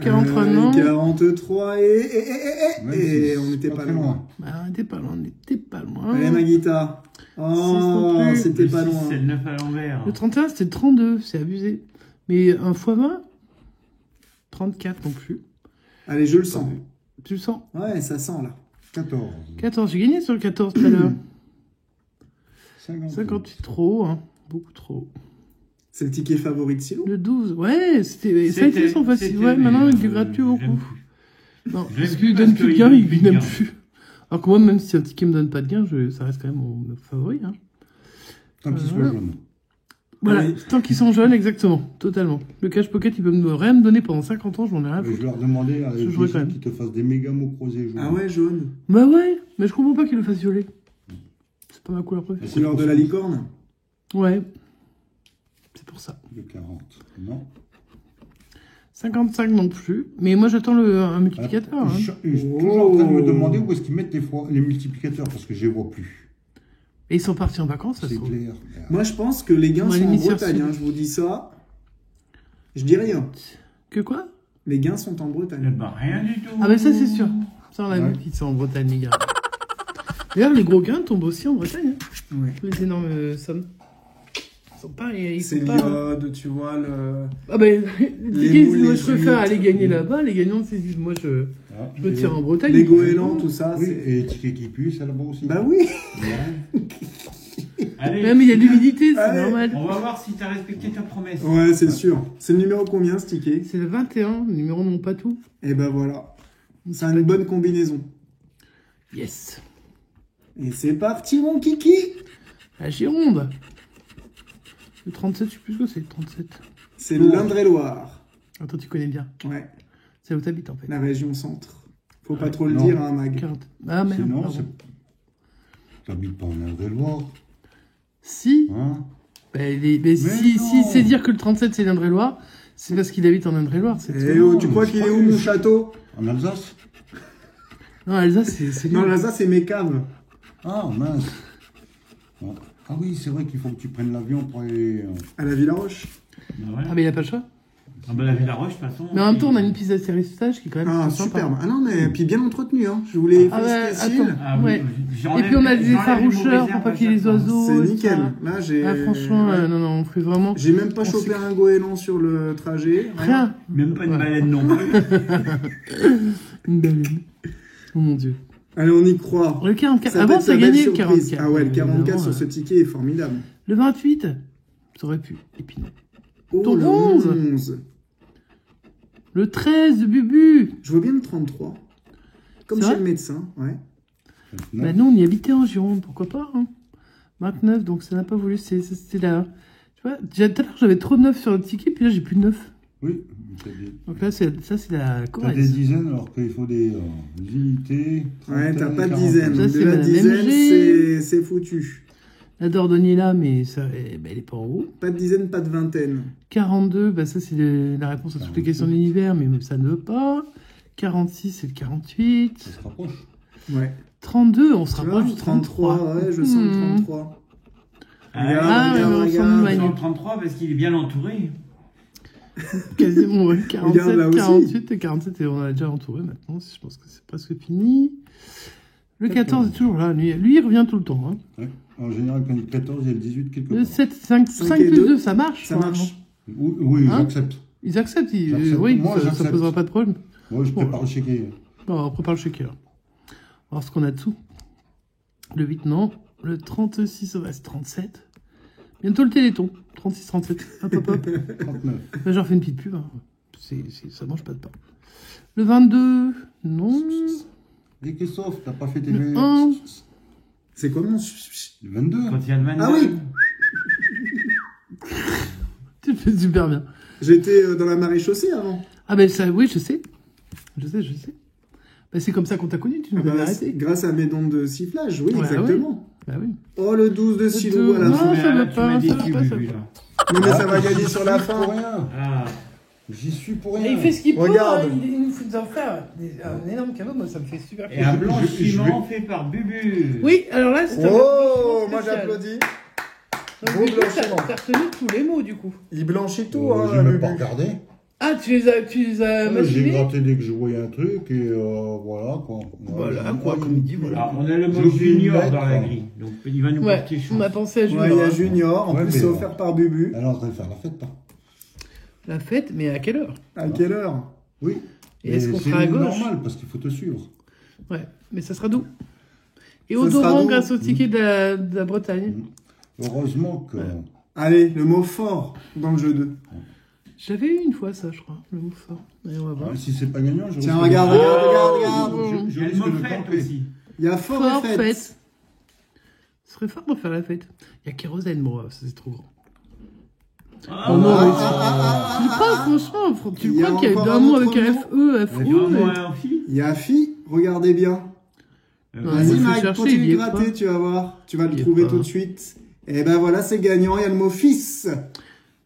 43 non. 43 Même et si on c'est n'était pas très loin. Bah, on était pas loin, on était pas loin. Allez, Maguita. Oh, non plus. c'était pas Le 6, loin. c'est le 9 à l'envers. Le 31, c'était 32, c'est abusé. Mais un x20, 34 non plus. Allez, je le sens. Tu le sens? Ouais, ça sent là. 14. 14, j'ai gagné sur le 14 tout à l'heure. 50. 58 trop, hein. Beaucoup trop. C'est le ticket favori de Silo. Le 12, ouais, ça a été son facile. Ouais, maintenant il ne gratte plus beaucoup. Non, J'aime parce plus qu'il parce donne plus de qu'il gain, donne il plus de n'aime gain. plus. Alors que moi, même si un ticket me donne pas de gain, ça reste quand même mon favori. Hein. Tant qu'il soit Voilà. jaune. Voilà, Allez. tant qu'ils sont jeunes, exactement, totalement. Le cash pocket, il peut rien me donner pendant 50 ans, je m'en ai rien à Je vais foutre. leur demander à Je jouerai quand même. qu'ils te fassent des méga mots croisés jaunes. Ah ouais, jaune. Bah ouais, mais je comprends pas qu'il le fasse violet. C'est pas ma couleur préférée. C'est Couleur de la licorne. Ouais, c'est pour ça. Le 40. Non. 55 non plus, mais moi j'attends un multiplicateur. Hein. Je suis toujours en train de me demander où est-ce qu'ils mettent les multiplicateurs parce que je les vois plus. Et ils sont partis en vacances, ça se C'est trouve. clair. Moi, je pense que les gains On va sont en les misser Bretagne. dessus. Hein, je vous dis ça. Je dis rien. Que quoi? Les gains sont en Eh Bretagne. ben, rien du tout. Ah bah ça c'est sûr. Ça on l'a Ouais. vu qu'ils sont en Bretagne les gars. D'ailleurs les gros gains tombent aussi en Bretagne. Hein. Ouais. Les énormes sommes. sont pas... Ils C'est sont pas... l'iode, tu vois, le... Ah ben, les tickets, moules, moi les je préfère huîtres. aller gagner là-bas. Les gagnants, c'est moi je me tire en Bretagne. Les goélands, tout ça, Oui, c'est... et les tickets qui puent, c'est là-bas aussi. Bah oui. Allez, Ouais, mais il y a de l'humidité, c'est Allez. normal. on va voir si t'as respecté ta promesse. Ouais, c'est sûr. C'est le numéro combien, ce ticket? C'est le 21, le numéro de mon patou. Et ben voilà. C'est une bonne combinaison. Yes. Et c'est parti, mon kiki. La Gironde. Le 37, je sais plus ce que c'est, le 37. C'est l'Indre-et-Loire. Attends, tu connais bien. Ouais, C'est où t'habites en fait. la région centre. Faut pas trop le Non. dire, hein, Mag. 40. Ah merde. Sinon, pardon. t'habites pas en Indre-et-Loire, Si, hein? si c'est dire que le 37 c'est l'Indre-et-Loire, c'est parce qu'il habite en Indre-et-Loire. C'est Eh tout. oh, tu crois qu'il est où, mon château? En Alsace? Non, Alsace, c'est Non, nul. là, ça, c'est mes caves. Ah, mince. Ah oui, c'est vrai qu'il faut que tu prennes l'avion pour aller... À la Villaroche. Bah ouais. Ah, mais il a pas le choix. Ah bah la Villaroche, de toute façon. Mais en même temps, on a une piste d'atterrissage qui est quand même Ah, sympa. superbe. Ah non, mais puis bien entretenu, hein. Je voulais Ah ouais, féliciter attends. Cyril. Ah oui, Ouais. j'enlève- Et puis on a des j'enlève les effaroucheurs mauvaises pour herbes pas à qu'il y ait les chaque fois. oiseaux. C'est et nickel. ça. Là, j'ai... Ah, franchement, non, on fait vraiment J'ai même pas on chopé sait- un goéland sur le trajet. rien. Même pas une Ouais. baleine non plus. Une baleine. Oh mon dieu. Allez, on y croit. Le 44. Ça peut Avant, être ça la belle gagnait le surprise. 44. Ah ouais, le 44 Évidemment, sur ce ticket est formidable. Le 28, ça aurait pu. Et puis non. Oh, Ton le 11. 11. Le 13 de Bubu. Je vois bien le 33. Comme C'est chez vrai le médecin, ouais. Bah non, on y habitait en Gironde, pourquoi pas, hein. 29, donc ça n'a pas voulu, c'était là. Tu vois, déjà tout à l'heure j'avais trop de 9 sur le ticket, puis là j'ai plus de 9. Oui, Donc là, c'est la t'as Corrèze. des dizaines alors qu'il faut des unités. Ouais, t'as trentaines, pas de quarantaines. dizaine. Ça, De c'est la la dizaine, MG. c'est foutu. La Dordogne est là, mais ça, elle est pas en haut. Pas de dizaine, pas de vingtaine. 42, bah ça c'est la réponse à toutes les questions de l'univers, mais ça ne veut pas. 46, c'est le 48. Ça se rapproche. Ouais. 32, on se Tu vois, rapproche du 33. ouais, je sens le 33. Ah, Regarde, Ah, regarde, mais on regarde. s'en il est éloigne. en 33 parce qu'il est bien entouré. Quasiment, ouais. Regarde, là 47, aussi. 48 et 47, et on a déjà entouré maintenant. Je pense que c'est presque fini. Le 14 est toujours là. Lui, il revient tout le temps. Hein. Ouais. En général, quand il y a le 14, il y a le 18 quelque Le part. 7, 5 5 plus et 2, 2, ça marche. Ça normalement. marche. Oui, Hein j'accepte. Ils acceptent. J'accepte. Oui, Moi, ça j'accepte. posera pas de problème. Moi, je Bon. prépare le chéquier. Bon, on prépare le chéquier. On va voir ce qu'on a dessous. Le 8, non. Le 36, ouais, c'est 37. Bientôt le Téléthon. 36, 37. Hop, hop, hop. 39. Là, j'en fais une petite pub. Hein. Ça mange pas de pain. Le 22, non. Et Christophe, t'as pas fait tes Le 1, C'est quoi mon... Le 22. Quand il y a le 22. Ah oui. tu le fais super bien. J'étais dans la maréchaussée avant. Ah ben ça, oui, je sais. Je sais. Ben, c'est comme ça qu'on t'a connu, tu nous Ah bah, avais arrêté. grâce à mes dons de sifflage, oui, Ouais, exactement. Bah oui. Oh, le 12 de Silou à la Non, fin. ça va Tu pas, m'as ça va déçu, pas, ça Bubu, va là. Non, mais ça va gagner sur la Pour fin. rien. Ah. J'y suis pour Et rien. il fait ce qu'il peut, Regarde. hein, il nous fout en faire un énorme cadeau, moi ça me fait super Et un plaisir. blanchiment fait par Bubu. Oui, alors là c'est un Oh, moi spécial. j'applaudis. Donc, Beau du coup, blanchiment. t'as retenu tous les mots du coup. Il blanchit tout, J'ai hein, même pas Bubu. regardé. Ah, tu les as J'ai matinés. gratté dès que je voyais un truc et voilà quoi. Voilà, quoi, comme il dit, voilà. Alors, on a le Je mot suis une junior bête, dans la quoi. grille. Donc, il va nous Ouais, porter on a chance. pensé à Junior. Ouais, il y a hein. Junior, en Ouais, plus mais c'est bon. offert par Bubu. Elle est en train de faire la fête, là. La fête, mais à quelle heure? À quelle heure? Oui. Et est-ce qu'on c'est sera à gauche? normal parce qu'il faut te suivre. Ouais, mais ça sera doux. Et Ça sera odorant doux. grâce au ticket de la Bretagne. Heureusement que. Allez, le mot fort dans le jeu 2. J'avais eu une fois ça, je crois, le mot fort. Allez, on va voir. Si c'est pas gagnant, je Tiens, risque regarde, de- regarde. Il y a le mot fête aussi. Il y a fort, Fort, et fête. fête. Ce serait fort de faire la fête. Il y a kérosène, moi, ça c'est trop grand. Ah, Oh non, mais ah, tu le crois, franchement, tu Il le y a crois qu'il y a eu encore un un mot autre avec un mot FE, FO. Il y a un mot mais- à un fil. Il y a Fi, regardez bien. Ouais, Vas-y, il faut Mike, chercher, continue il y de est gratter, pas. tu vas voir. Tu vas le Il y est trouver pas. tout de suite. Et ben voilà, c'est gagnant, il y a le mot fils.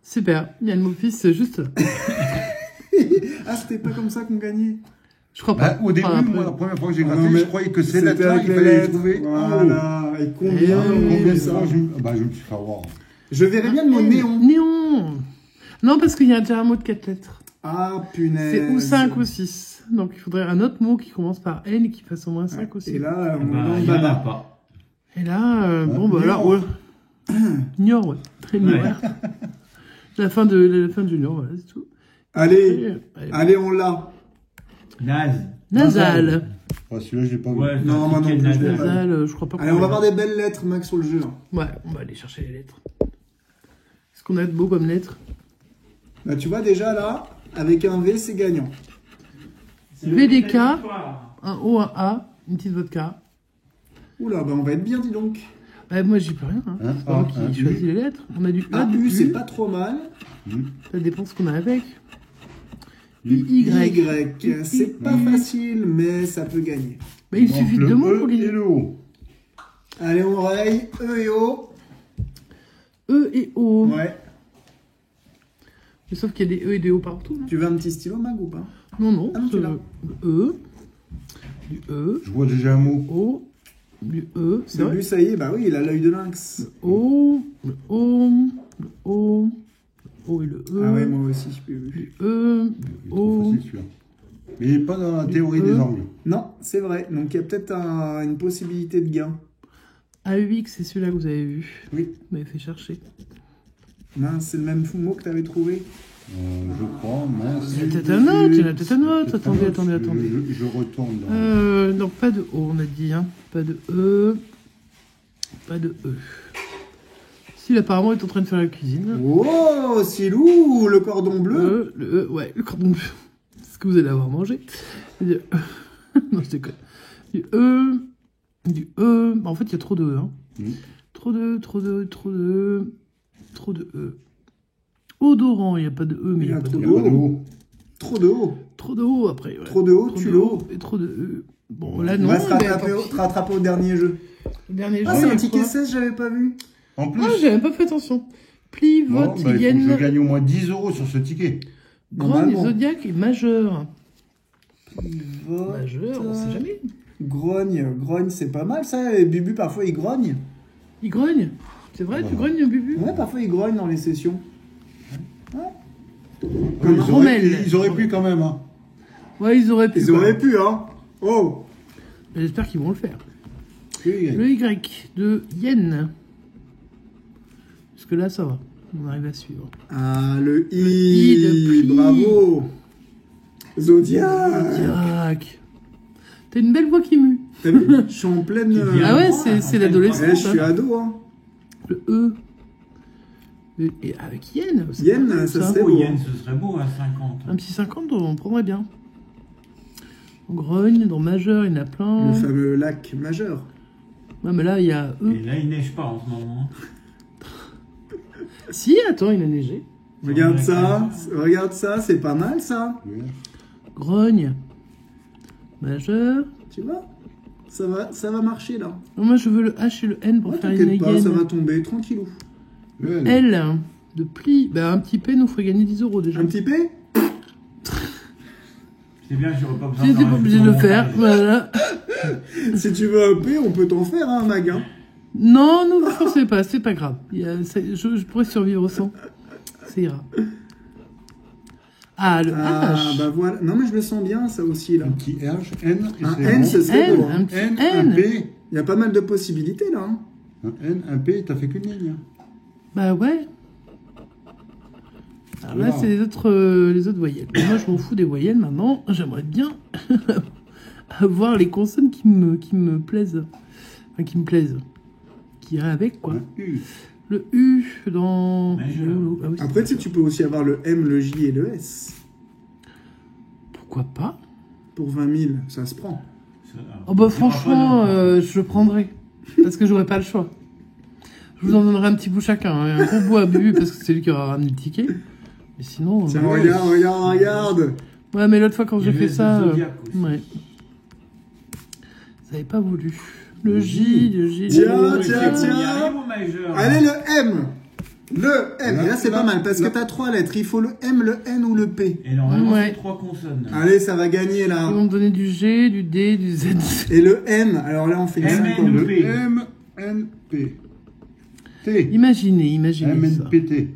Super, il y a le mot fils, c'est juste là. Ah, c'était pas comme ça qu'on gagnait. Je crois pas. Bah, au début, Enfin, après- moi, la première fois que j'ai Ah gratté, non, mais je croyais que ces c'était lettres-là, avec il les fallait les lettres. trouver. Voilà. Et combien Eh on oui, met Combien de ça fois je me suis fait avoir. Je verrais bien le mot néon. Néon. Non, parce qu'il y a déjà un mot de 4 lettres. Ah, punaise. C'est ou 5 ou 6. Donc il faudrait un autre mot qui commence par N et qui fasse au moins 5 ou 6. Et là, on Bah, lance il n'y en a baba. pas. Et là, bon, bah Néon. alors, ouais. Niort, ouais. Très Niort. Ouais. La fin du Niort, voilà, c'est tout. Allez, Allez. allez, on l'a. Naze. Nasal. Ah, celui-là, je l'ai pas vu. Ouais, Non, moi non plus, je l'ai pas. Nasal, je crois pas qu'on Allez, on va l'a. voir des belles lettres, Max, sur le jeu. Là. Ouais, on va aller chercher les lettres. Qu'est-ce qu'on a de beau comme lettres? Bah, tu vois, déjà, là, avec un V, c'est gagnant. C'est le VDK. but de la victoire. Un O, un A, une petite vodka. Oula, bah, on va être bien, dis donc. Ouais, moi, j'y peux rien. Hein. Un C'est pas moi A, un qui U. choisis les lettres. On a du A, Ah, du U, U. c'est pas trop mal. Ça dépend ce qu'on a avec. Y. Y. C'est pas facile, mais ça peut gagner. Bah, il Donc, suffit de le deux mots E pour et gagner. le O. Allez, on raye. E et O. E et O. Ouais. Mais sauf qu'il y a des E et des O partout. Non, Tu veux un petit stylo, Mag, ou pas? non. non Ah non, tu c'est l'as. E. Du E. Je vois déjà un mot. O. Du E. C'est Le vrai. but, ça y est, bah oui, il a l'œil de lynx. O. Le O. Le O. Le O et le E. Ah ouais, moi aussi, je peux. Du E. Il est Du trop O. facile, celui-là. Mais il n'est pas dans la théorie E. des angles. Non, c'est vrai. Donc, il y a peut-être une possibilité de gain. AUX, c'est celui-là que vous avez vu. Oui. Vous m'avez fait chercher. Mince, c'est le même mot que tu avais trouvé. Je crois, mince. Il y a peut-être un autre, il y en a peut-être un autre. Attendez. Je retourne dans... Donc pas de O, on a dit, hein. Pas de E. Pas de E. S'il apparemment est en train de faire la cuisine. Oh, Silou, le cordon bleu. Le E, ouais, le cordon bleu. C'est ce que vous allez avoir mangé. Non, je déconne. Du E. Du E. Bah, en fait, il y a trop de E. Hein. Trop de E. Odorant, il n'y a pas de E, mais il n'y a pas de Il n'y a pas de O. O. Trop de haut. Trop de O après. Ouais. Trop de haut, Trop tu de le O haut. et trop de E. Bon, là, non. On va se mais rattraper, tant pis. te rattraper au dernier jeu. Le dernier Ah, jeu, c'est il y a un ticket quoi 16, j'avais pas vu. En plus, Ah, j'avais pas fait attention. Pli, bon, vote, bah, il faut que yen, je gagne au moins 10 € sur ce ticket. grogne, Normalement. zodiac et majeur. Vote. Majeur, on sait jamais. Grogne, c'est pas mal ça. Et Bubu, parfois, il grogne. Il grogne. C'est vrai, tu grognes, Bubu? Ouais, parfois, il grogne dans les sessions. Comme un Rommel. ils auraient pu quand même. Hein. Ouais, ils auraient pu. Ils auraient pu, hein. Oh. J'espère qu'ils vont le faire. Oui, Le Y de yen. Parce que là, ça va. On arrive à suivre. Ah, le I. I de prix. Bravo. Zodiac. Zodiac. T'as une belle voix qui mue. T'as vu? Je suis en pleine. Ah ouais, Voilà, c'est en l'adolescence. Ouais, je suis hein. ado, hein. Le E. Et avec yen. c'est Yen, pas mal, ça serait Oh, beau. Yen, ce serait beau à 50. Un petit 50, on prendrait bien. En grogne, dans majeur, il y en a plein. Le fameux lac majeur. Ouais, mais là, il y a E. Et là, il neige pas en ce moment. Si, attends, il a neigé. Regarde ça, c'est pas mal ça. oui. Grogne. Majeur. Tu vois? Ça va marcher là. Non, moi, je veux le H et le N pour Ouais, faire une t'inquiète pas, ça yen. va tomber tranquillou. Le L. L de pli. Bah, un petit P nous ferait gagner 10 € déjà. Un petit P? C'est bien, j'aurais pas besoin J'étais pas obligé de le faire. Voilà. Si tu veux un P, on peut t'en faire, hein, Mag. Hein. Non, ne vous forcez pas, c'est pas grave. Je pourrais survivre sans. Ça ira. Ah, le Ah, H. bah voilà. Non, mais je le sens bien, ça aussi, là. Un petit H, N. et Un c'est N, bon. ce serait N, beau. un Hein. petit N, N. un P. Il y a pas mal de possibilités, là. Hein. Un N, un P, t'as fait qu'une ligne. Bah ouais. Alors là, Wow. c'est les autres voyelles. Mais moi, je m'en fous des voyelles maintenant. J'aimerais bien avoir les consonnes qui me plaisent. Enfin, qui me plaisent. Qui iraient avec, quoi. Un U. Le U dans... Majeur. Ah oui, Après, c'est tu peux aussi avoir le M, le J et le S. pourquoi pas? Pour 20 000, ça se prend. Oh bah franchement, je le prendrai. Parce que j'aurais pas le choix. Je vous en donnerai un petit bout chacun. Hein. Un gros bout à Bubu parce que c'est lui qui aura ramené le ticket. Mais sinon... Tiens, ouais. regarde. Ouais, mais l'autre fois quand Il y j'ai avait fait le ça... Zodiac aussi. ouais. Vous avez pas voulu. Le J, le J... Tiens, le J. tiens, On y tiens. arrive au majeur. Allez, le M. Le M. Et là, c'est Là, pas mal parce que là. t'as 3 lettres. Il faut le M, le N ou le P. Et normalement, Ouais. c'est 3 consonnes. Allez, ça va gagner, Ils là. vont me donner du G, du D, du Z. Et le M. Alors là, on fait une M, 50. N, Le P. M, N, P. T. Imaginez M, N, ça. P, T.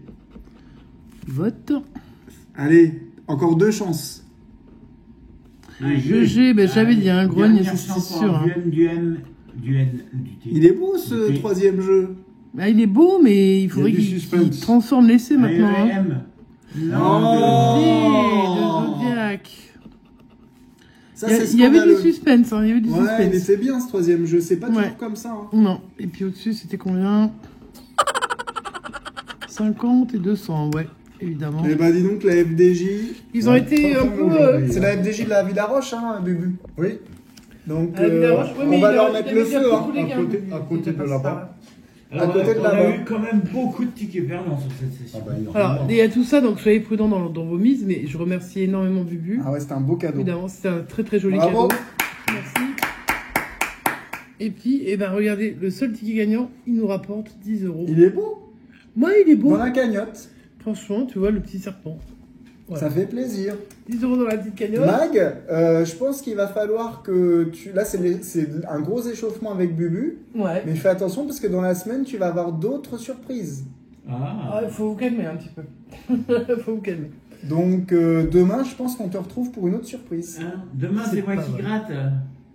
Vote. Allez, encore 2 chances. Le G, ben j'avais dit un grogne, Dernière c'est chance pour sûr. avoir Hein. Du M, du N, du T. Il est beau, ce Oui. 3e jeu. Bah, il est beau, mais il faudrait du qu'il suspense. transforme l'essai maintenant. Hein. M. Oh. Le Zodiac. Ça, Il y, c'est il y avait du scandaleux. suspense, hein, il y avait du Ouais, il suspense. était bien ce troisième jeu. C'est pas Ouais. toujours comme ça. Hein. Non. Et puis au-dessus, c'était combien 50 et 200, ouais, évidemment. Eh bah, dis donc, la FDJ. Ils ont été un peu... C'est la FDJ de la Villaroche, hein, Bubu. Oui, Donc, Ah, Villaroche, ouais, mais on va il leur a- mettre il le avait déjà feu, hein. pris tous les à gains. côté- à côté Il était de passé là-bas. par là. Alors, À côté de on là-bas. a eu quand même beaucoup de tickets perdants sur cette Ah session. bah, énormément. Alors, il y a tout ça, donc soyez prudents dans vos mises, mais je remercie énormément Bubu. Ah ouais, c'était un beau cadeau. Évidemment, c'était un très très joli Bravo. cadeau. Merci. Et puis, eh ben, regardez, le seul ticket gagnant, il nous rapporte 10 euros. Il est beau. Moi, il est beau. Dans la cagnotte. Franchement, tu vois, le petit serpent. Voilà. Ça fait plaisir. 10 euros dans la petite cagnotte. Mag, je pense qu'il va falloir que tu... Là, c'est un gros échauffement avec Bubu. Ouais. Mais fais attention parce que dans la semaine, tu vas avoir d'autres surprises. Ah, faut vous calmer un petit peu. Faut vous calmer. Donc, demain, je pense qu'on te retrouve pour une autre surprise. Hein, demain, c'est moi pas qui vrai. gratte.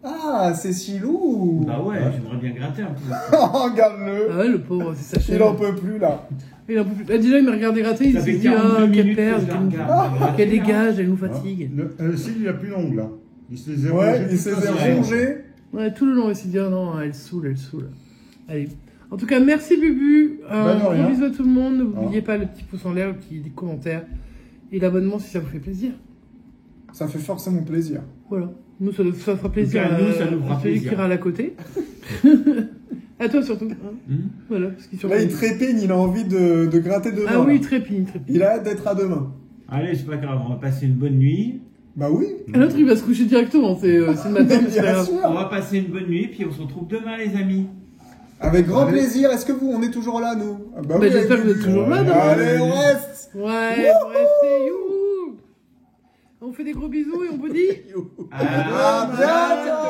Ah, c'est Silou. Bah ouais, j'aimerais bien gratter un peu. Oh, regarde-le. Ah ouais, le pauvre, c'est sa chaîne. Il en peut plus, là. Il en peut plus. Bah, déjà, il m'a regardé gratter, il Ça s'est fait dit, 42 ah, qu'elle minutes perd, que je la regarde. qu'elle dégage, elle nous fatigue. S'il il a plus d'ongles, là. Il se les a Ouais, rongés il s'est toute la semaine. rongé. Ouais, tout le long, il s'est dit, ah non, elle saoule, elle saoule. Allez. En tout cas, merci Bubu. Bah, de Gros rien. bisous à tout le monde. N'oubliez pas le petit pouce en l'air, les commentaires et l'abonnement si ça vous fait plaisir. Ça fait forcément plaisir. Voilà. Nous, ça fera plaisir En tout cas, nous, ça nous à fera celui plaisir. qui ira à côté. À toi surtout. Hein. Voilà. Parce qu'il Là, il trépigne, il a envie de gratter demain. Ah oui, là. il trépigne, il trépigne. Il a hâte d'être à demain. Allez, c'est pas grave, on va passer une bonne nuit. Bah oui, Ah, l'autre, il va se coucher directement. C'est le matin, mais c'est pas bien grave. On sûr. va passer une bonne nuit, puis on se retrouve demain, les amis. Avec grand Allez. plaisir. Est-ce que on est toujours là, nous? Ah bah Bah, oui, j'espère avec que vous êtes Bubu. toujours là, Ouais. demain. Allez, on reste. Ouais, restez, youhou. On fait des gros bisous et on vous dit... À À bientôt.